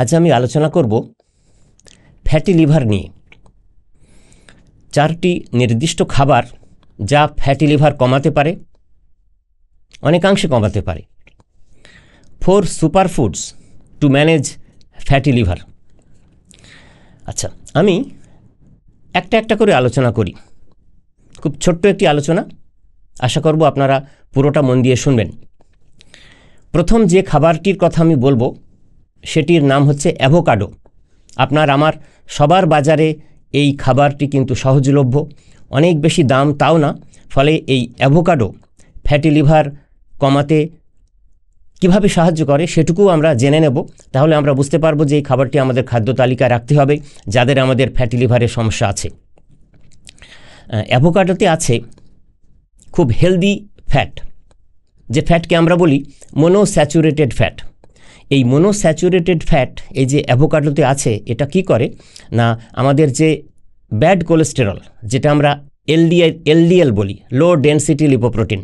আজ আমি আলোচনা করব ফ্যাটি লিভার নিয়ে। 4টি নির্দিষ্ট খাবার যা ফ্যাটি লিভার কমাতে পারে, অনেকাংশে কমাতে পারে। 4 সুপারফুডস টু ম্যানেজ ফ্যাটি লিভার। আচ্ছা, আমি একটা একটা করে আলোচনা করি। খুব ছোট্ট একটি আলোচনা, আশা করব আপনারা পুরোটা মন দিয়ে শুনবেন। প্রথম যে খাবারটির কথা আমি বলবো সেটির নাম হচ্ছে অ্যাভোকাডো। আপনার আমার সবার বাজারে এই খাবারটি কিন্তু সহজলভ্য, অনেক বেশি দাম তাও না। ফলে এই অ্যাভোকাডো ফ্যাটি লিভার কমাতে কিভাবে সাহায্য করে সেটুকুও আমরা জেনে নেব। তাহলে আমরা বুঝতে পারবো যে এই খাবারটি আমাদের খাদ্য তালিকায় রাখতে হবে যাদের আমাদের ফ্যাটি লিভারের সমস্যা আছে। অ্যাভোকাডোতে আছে খুব হেলদি ফ্যাট, যে ফ্যাটকে আমরা বলি মনোস্যাচুরেটেড ফ্যাট। এই মনোস্যাচুরেটেড ফ্যাট এই যে অ্যাভোকাডোতে আছে, এটা কি করে না আমাদের যে ব্যাড কোলেস্টেরল, যেটা আমরা এলডিএল বলি, লো ডেনসিটি লিপোপ্রোটিন,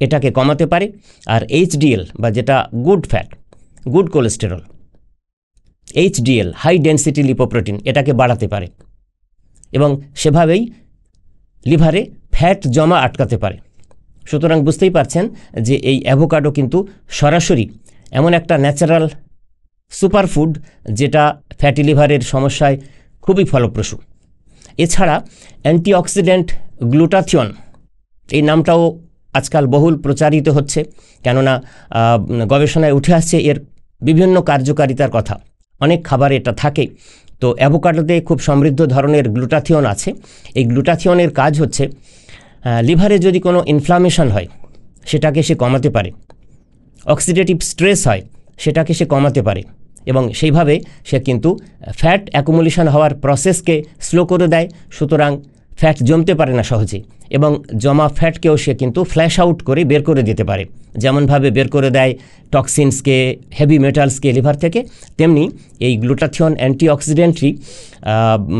এটাকে কমাতে পারে। আর এইচডিএল বা যেটা good fat, good cholesterol, HDL high density lipoprotein, এটাকে বাড়াতে পারে এবং সেভাবেই লিভারে ফ্যাট জমা আটকাতে পারে। সুতরাং বুঝতেই পারছেন যে এই অ্যাভোকাডো কিন্তু সরাসরি এমন একটা ন্যাচারাল সুপারফুড যেটা ফ্যাটি লিভারের সমস্যায় খুবই ফলপ্রসূ। এছাড়া অ্যান্টিঅক্সিডেন্ট গ্লুটাথিয়ন, এই নামটাও আজকাল বহুল প্রচারিত হচ্ছে, কেননা গবেষণায় উঠে আসছে এর বিভিন্ন কার্যকারিতার কথা। অনেক খাবারে এটা থাকে। তো অ্যাভোকাডোতে খুব সমৃদ্ধ ধরনের গ্লুটাথিয়ন আছে। এই গ্লুটাথিয়নের কাজ হচ্ছে লিভারে যদি কোনো ইনফ্লামেশন হয় সেটাকে সে কমাতে পারে, অক্সিডেটিভ স্ট্রেস হয় সেটাকে সে কমাতে পারে এবং সেইভাবে সে কিন্তু ফ্যাট অ্যাকুমুলেশন হওয়ার প্রসেসকে স্লো করে দেয়। সুতরাং ফ্যাট জমতে পারে না সহজে এবং জমা ফ্যাটকেও সে কিন্তু ফ্ল্যাশ আউট করে বের করে দিতে পারে। যেমনভাবে বের করে দেয় টক্সিনসকে, হেভি মেটালসকে লিভার থেকে, তেমনি এই গ্লুটাথিয়ন অ্যান্টিঅক্সিডেন্টই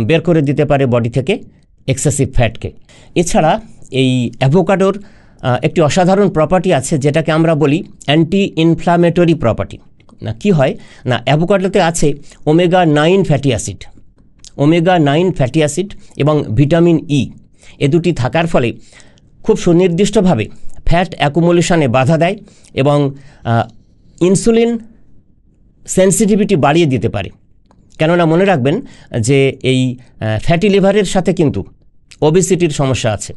বের করে দিতে পারে বডি থেকে এক্সেসিভ ফ্যাটকে। এছাড়া এই অ্যাভোকাডোর একটি অসাধারণ প্রপার্টি আছে যেটাকে আমরা বলি অ্যান্টি ইনফ্লামেটরি প্রপার্টি। না কি হয় না, অ্যাভোকাডোতে আছে omega 9 fatty acid, omega 9 fatty acid এবং ভিটামিন ই, এ দুটি থাকার ফলে খুব সুনির্দিষ্টভাবে ফ্যাট অ্যাকুমুলেশনে বাধা দেয় এবং ইনসুলিন সেন্সিটিভিটি বাড়িয়ে দিতে পারে। কেননা মনে রাখবেন যে এই ফ্যাটি লিভারের সাথে কিন্তু ওবেসিটির সমস্যা আছে।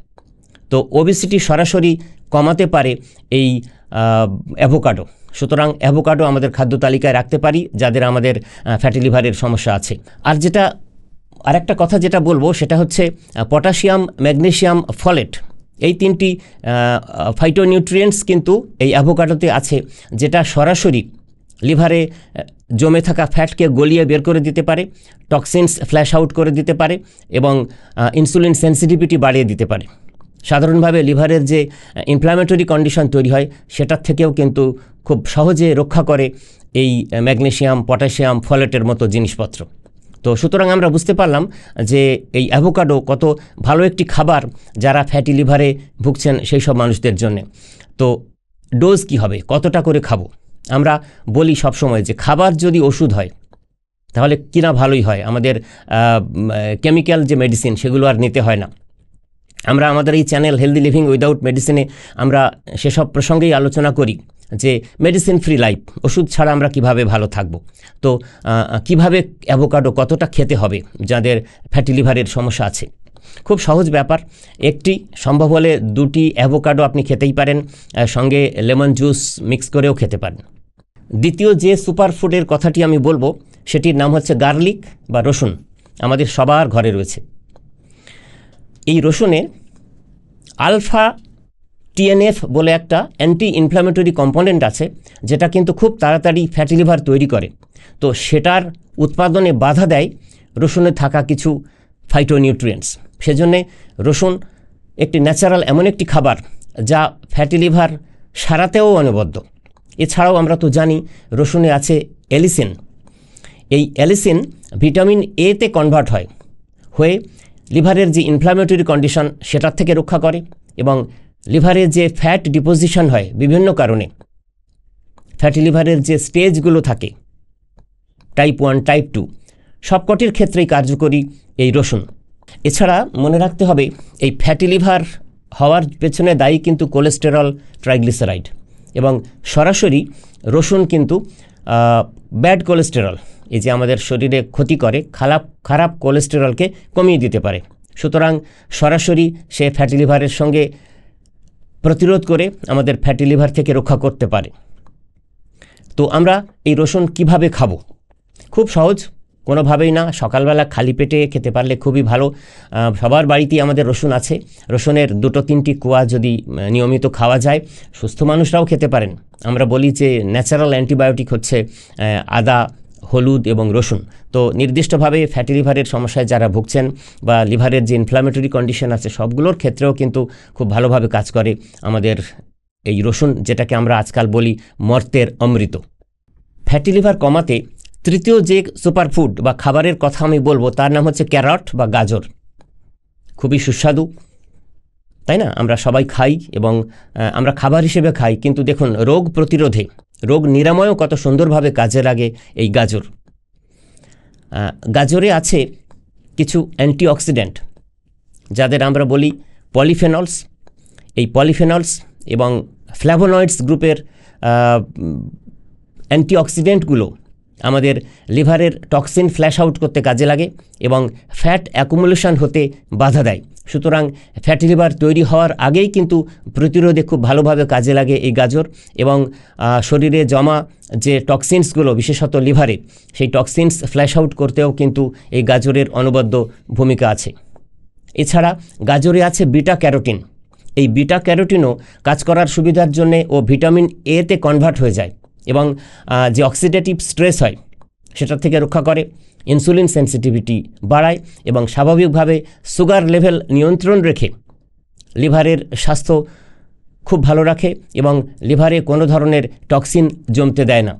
তো ওবেসিটি সরাসরি কমাতে পারে এই অ্যাভোকাডো। সুতরাং অ্যাভোকাডো আমাদের খাদ্য তালিকায় রাখতে পারি যাদের আমাদের ফ্যাটি লিভারের সমস্যা আছে। আর যেটা আরেকটা কথা যেটা বলবো সেটা হচ্ছে পটাশিয়াম, ম্যাগনেসিয়াম, ফলেট, এই 3টি ফাইটোনিউট্রিয়েন্টস কিন্তু এই অ্যাভোকাডোতে আছে, যেটা সরাসরি লিভারে জমে থাকা ফ্যাটকে গলিয়ে বের করে দিতে পারে, টক্সিনস ফ্ল্যাশ আউট করে দিতে পারে এবং ইনসুলিন সেন্সিটিভিটি বাড়িয়ে দিতে পারে। সাধারণভাবে লিভারের যে ইনফ্ল্যামেটরি কন্ডিশন তৈরি হয় সেটার থেকেও কিন্তু খুব সহজে রক্ষা করে এই ম্যাগনেসিয়াম, পটাশিয়াম, ফলেটের মতো জিনিসপত্র। তো সুতরাং আমরা বুঝতে পারলাম যে এই অ্যাভোকাডো কত ভালো একটি খাবার যারা ফ্যাটি লিভারে ভুগছেন সেই সব মানুষদের জন্য। তো ডোজ কি হবে, কতটা করে খাবো? আমরা বলি সবসময় যে খাবার যদি ওষুধ হয় তাহলে কিনা ভালোই হয়, আমাদের কেমিক্যাল যে মেডিসিন সেগুলো আর নিতে হয় না। আমরা আমাদের এই চ্যানেল হেলদি লিভিং উইদাউট মেডিসিনে আমরা সেসব প্রসঙ্গেই আলোচনা করি যে মেডিসিন ফ্রি লাইফ, ওষুধ ছাড়া আমরা কিভাবে ভালো থাকব। তো কিভাবে অ্যাভোকাডো কতটা খেতে হবে যাদের ফ্যাটি লিভারের সমস্যা আছে? খুব সহজ ব্যাপার। একটি, সম্ভব হলে 2টি অ্যাভোকাডো আপনি খেতেই পারেন, সঙ্গে লেমন জুস মিক্স করেও খেতে পারেন। দ্বিতীয় যে সুপারফুডের কথাটি আমি বলবো সেটির নাম হচ্ছে গার্লিক বা রসুন। আমাদের সবার ঘরে রয়েছে। এই রসুনে আলফা টিএনএফ বলে একটা অ্যান্টি ইনফ্ল্যামেটরি কম্পোনেন্ট আছে, যেটা কিন্তু খুব তাড়াতাড়ি ফ্যাটি লিভার তৈরি করে। তো সেটার উৎপাদনে বাধা দেয় রসুনে থাকা কিছু ফাইটোনিউট্রিয়েন্টস। সেজন্যে রসুন একটি ন্যাচারাল এমন একটি খাবার যা ফ্যাটি লিভার সারাতেও অনবদ্য। এছাড়াও আমরা তো জানি রসুনে আছে অ্যালিসিন। এই অ্যালিসিন ভিটামিন এতে কনভার্ট হয়ে লিভারের যে ইনফ্ল্যামেটরি কন্ডিশন সেটার থেকে রক্ষা করে এবং লিভারে যে ফ্যাট ডিপোজিশন হয় বিভিন্ন কারণে, ফ্যাটি লিভারের যে স্টেজগুলো থাকে টাইপ 1, টাইপ 2 সবকটির ক্ষেত্রেই কার্যকরী এই রসুন। এছাড়া মনে রাখতে হবে এই ফ্যাটি লিভার হওয়ার পেছনে দায়ী কিন্তু কোলেস্টেরল, ট্রাইগ্লিসারাইড, এবং সরাসরি রসুন কিন্তু ব্যাড কোলেস্টেরল, এই যে আমাদের শরীরে ক্ষতি করে খারাপ কোলেস্টেরলকে কমিয়ে দিতে পারে। সুতরাং সরাসরি সে ফ্যাটি লিভারের সঙ্গে প্রতিরোধ করে আমাদের ফ্যাটি লিভার থেকে রক্ষা করতে পারে। তো আমরা এই রসুন কিভাবে খাবো? খুব সহজ, কোনোভাবেই না। সকালবেলা খালি পেটে খেতে পারলে খুবই ভালো। সবার বাড়িতেই আমাদের রসুন আছে। রসুনের 2-3টি কোয়া যদি নিয়মিত খাওয়া যায়, সুস্থ মানুষরাও খেতে পারেন। আমরা বলি যে ন্যাচারাল অ্যান্টিবায়োটিক হচ্ছে আদা, হলুদ এবং রসুন। তো নির্দিষ্টভাবে ফ্যাটি লিভারের সমস্যায় যারা ভুগছেন বা লিভারের যে ইনফ্ল্যামেটরি কন্ডিশন আছে সবগুলোর ক্ষেত্রেও কিন্তু খুব ভালোভাবে কাজ করে আমাদের এই রসুন, যেটাকে আমরা আজকাল বলি মর্তের অমৃত। ফ্যাটি লিভার কমাতে তৃতীয় যে সুপারফুড বা খাবারের কথা আমি বলবো তার নাম হচ্ছে ক্যারট বা গাজর। খুবই সুস্বাদু, তাই না? আমরা সবাই খাই এবং আমরা খাবার হিসেবে খাই, কিন্তু দেখুন রোগ প্রতিরোধে, রোগ নিরাময়ও কত সুন্দরভাবে কাজে লাগে এই গাজর। গাজরে আছে কিছু অ্যান্টিঅক্সিডেন্ট যাদের আমরা বলি পলিফেনলস। এই পলিফেনলস এবং ফ্ল্যাভোনয়েডস গ্রুপের অ্যান্টিঅক্সিডেন্টগুলো আমাদের লিভারের টক্সিন ফ্ল্যাশ আউট করতে কাজে লাগে এবং ফ্যাট অ্যাকুমুলেশন হতে বাধা দেয়। সুতরাং ফ্যাটি লিভার তৈরি হওয়ার আগেই কিন্তু প্রতিরোধে খুব ভালোভাবে কাজে লাগে এই গাজর, এবং শরীরে জমা যে টক্সিনসগুলো বিশেষত লিভারে, সেই টক্সিনস ফ্ল্যাশ আউট করতেও কিন্তু এই গাজরের অনবদ্য ভূমিকা আছে। এছাড়া গাজরে আছে বিটা ক্যারোটিন। এই বিটা ক্যারোটিনও কাজ করার সুবিধার জন্যে ও ভিটামিন এতে কনভার্ট হয়ে যায় এবং যে অক্সিডেটিভ স্ট্রেস হয় সেটা থেকে রক্ষা করে, ইনসুলিন সেন্সিটিভিটি বাড়ায় এবং স্বাভাবিকভাবে সুগার লেভেল নিয়ন্ত্রণ রেখে লিভারের স্বাস্থ্য খুব ভালো রাখে এবং লিভারে কোনো ধরনের টক্সিন জমতে দেয় না।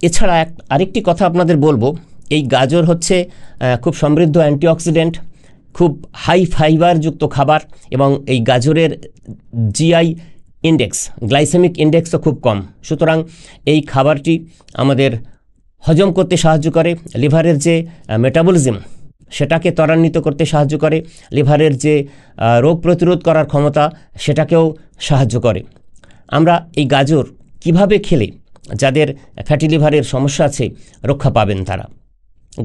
এছাড়া আরেকটি কথা আপনাদের বলবো, এই গাজর হচ্ছে খুব সমৃদ্ধ অ্যান্টিঅক্সিডেন্ট, খুব হাই ফাইবারযুক্ত খাবার, এবং এই গাজরের জিআই ইন্ডেক্স, গ্লাইসেমিক ইন্ডেক্সও খুব কম। সুতরাং এই খাবারটি আমাদের হজম করতে সাহায্য করে, লিভারের যে মেটাবলিজম সেটাকে ত্বরান্বিত করতে সাহায্য করে, লিভারের যে রোগ প্রতিরোধ করার ক্ষমতা সেটাকেও সাহায্য করে। আমরা এই গাজর কিভাবে খেলে যাদের ফ্যাটি লিভারের সমস্যা আছে রক্ষা পাবেন তারা?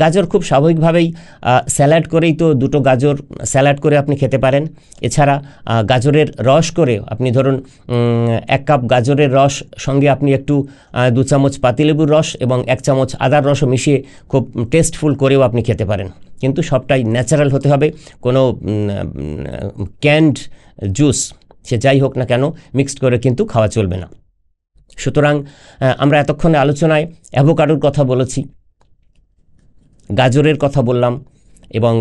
গাজর খুব স্বাভাবিকভাবেই স্যালাড করেই তো, 2টো গাজর স্যালাড করে আপনি খেতে পারেন। এছাড়া গাজরের রস করে আপনি ধরুন 1 কাপ গাজরের রস সঙ্গে আপনি একটু 2 চামচ পাতিলেবুর রস এবং 1 চামচ আদার রসও মিশিয়ে খুব টেস্টফুল করেও আপনি খেতে পারেন। কিন্তু সবটাই ন্যাচারাল হতে হবে, কোনো ক্যান্ড জুস সে যাই হোক না কেন মিক্সড করে কিন্তু খাওয়া চলবে না। সুতরাং আমরা এতক্ষণে আলোচনায় অ্যাভোকাডোর কথা বলেছি, গাজরের কথা বললাম এবং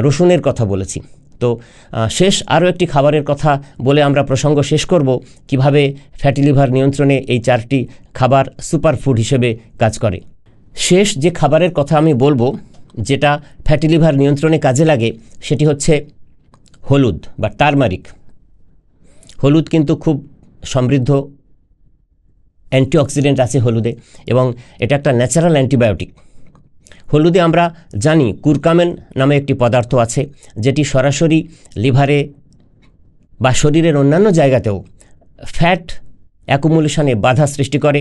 রসুনের কথা বলেছি। তো শেষ আরও একটি খাবারের কথা বলে আমরা প্রসঙ্গ শেষ করব, কিভাবে ফ্যাটি লিভার নিয়ন্ত্রণে এই 4টি খাবার সুপারফুড হিসেবে কাজ করে। শেষ যে খাবারের কথা আমি বলবো যেটা ফ্যাটি লিভার নিয়ন্ত্রণে কাজে লাগে সেটি হচ্ছে হলুদ বা টারমারিক। হলুদ কিন্তু খুব সমৃদ্ধ অ্যান্টিঅক্সিডেন্ট আছে হলুদে এবং এটা একটা ন্যাচারাল অ্যান্টিবায়োটিক। হলুদে আমরা জানি কুরকামেন নামে একটি পদার্থ আছে যেটি সরাসরি লিভারে বা শরীরের অন্যান্য জায়গাতেও ফ্যাট অ্যাকুমুলেশনে বাধা সৃষ্টি করে,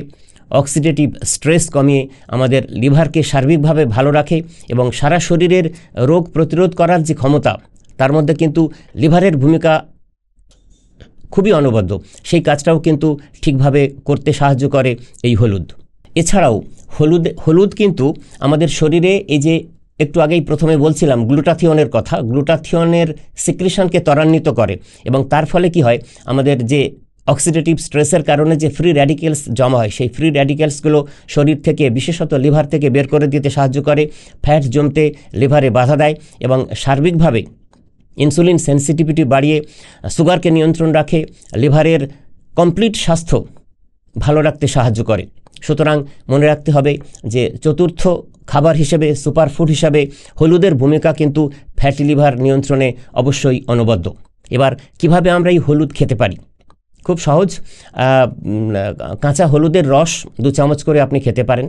অক্সিডেটিভ স্ট্রেস কমিয়ে আমাদের লিভারকে সার্বিকভাবে ভালো রাখে এবং সারা শরীরের রোগ প্রতিরোধ করার যে ক্ষমতা তার মধ্যে কিন্তু লিভারের ভূমিকা খুবই অনবদ্য। সেই কাজটাও কিন্তু ঠিকভাবে করতে সাহায্য করে এই হলুদ। এছাড়াও হলুদ কিন্তু আমাদের শরীরে এই যে একটু আগেই প্রথমে বলছিলাম গ্লুটাথিয়নের কথা, গ্লুটাথিয়নের সিক্রেশনকে ত্বরান্বিত করে এবং তার ফলে কি হয়, আমাদের যে অক্সিডেটিভ স্ট্রেসের কারণে যে ফ্রি র্যাডিক্যালস জমা হয় সেই ফ্রি র্যাডিক্যালসগুলো শরীর থেকে বিশেষত লিভার থেকে বের করে দিতে সাহায্য করে, ফ্যাট জমতে লিভারে বাধা দেয় এবং সার্বিকভাবে ইনসুলিন সেন্সিটিভিটি বাড়িয়ে সুগারকে নিয়ন্ত্রণ রাখে, লিভারের কমপ্লিট স্বাস্থ্য ভালো রাখতে সাহায্য করে। সুতরাং মনে রাখতে হবে যে চতুর্থ খাবার হিসেবে, সুপারফুড হিসাবে হলুদের ভূমিকা কিন্তু ফ্যাটি লিভার নিয়ন্ত্রণে অবশ্যই অনবদ্য। এবার কিভাবে আমরা এই হলুদ খেতে পারি? খুব সহজ, কাঁচা হলুদের রস 2 চামচ করে আপনি খেতে পারেন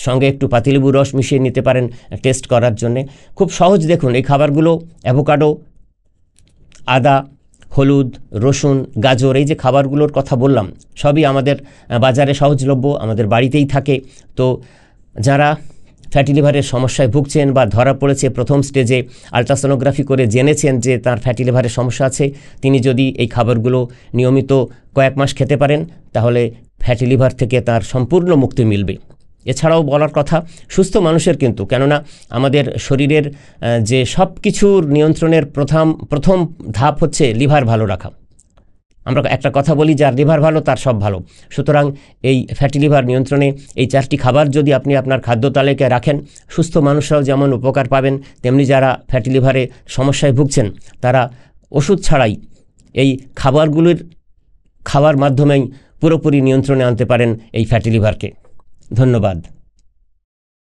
সঙ্গে একটু পাতিলেবুর রস মিশিয়ে নিতে পারেন টেস্ট করার জন্যে। খুব সহজ, দেখুন এই খাবারগুলো অ্যাভোকাডো, আদা, হলুদ, রসুন, গাজর, এই যে খাবারগুলোর কথা বললাম সবই আমাদের বাজারে সহজলভ্য, আমাদের বাড়িতেই থাকে। তো যারা ফ্যাটি লিভারের সমস্যায় ভুগছেন বা ধরা পড়েছে প্রথম স্টেজে, আলট্রাসোনোগ্রাফি করে জেনেছেন যে তার ফ্যাটি লিভারের সমস্যা আছে, তিনি যদি এই খাবারগুলো নিয়মিত কয়েক মাস খেতে পারেন তাহলে ফ্যাটি লিভার থেকে তার সম্পূর্ণ মুক্তি মিলবে। এছাড়াও বলার কথা সুস্থ মানুষের কিন্তু, কেননা আমাদের শরীরের যে সব কিছুর নিয়ন্ত্রণের প্রথম ধাপ হচ্ছে লিভার ভালো রাখা। আমরা একটা কথা বলি, যার লিভার ভালো তার সব ভালো। সুতরাং এই ফ্যাটি লিভার নিয়ন্ত্রণে এই 4টি খাবার যদি আপনি আপনার খাদ্য তালিকায় রাখেন, সুস্থ মানুষরাও যেমন উপকার পাবেন, তেমনি যারা ফ্যাটি লিভারে সমস্যায় ভুগছেন তারা ওষুধ ছাড়াই এই খাবারগুলির খাওয়ার মাধ্যমেই পুরোপুরি নিয়ন্ত্রণে আনতে পারেন এই ফ্যাটি লিভারকে। ধন্যবাদ।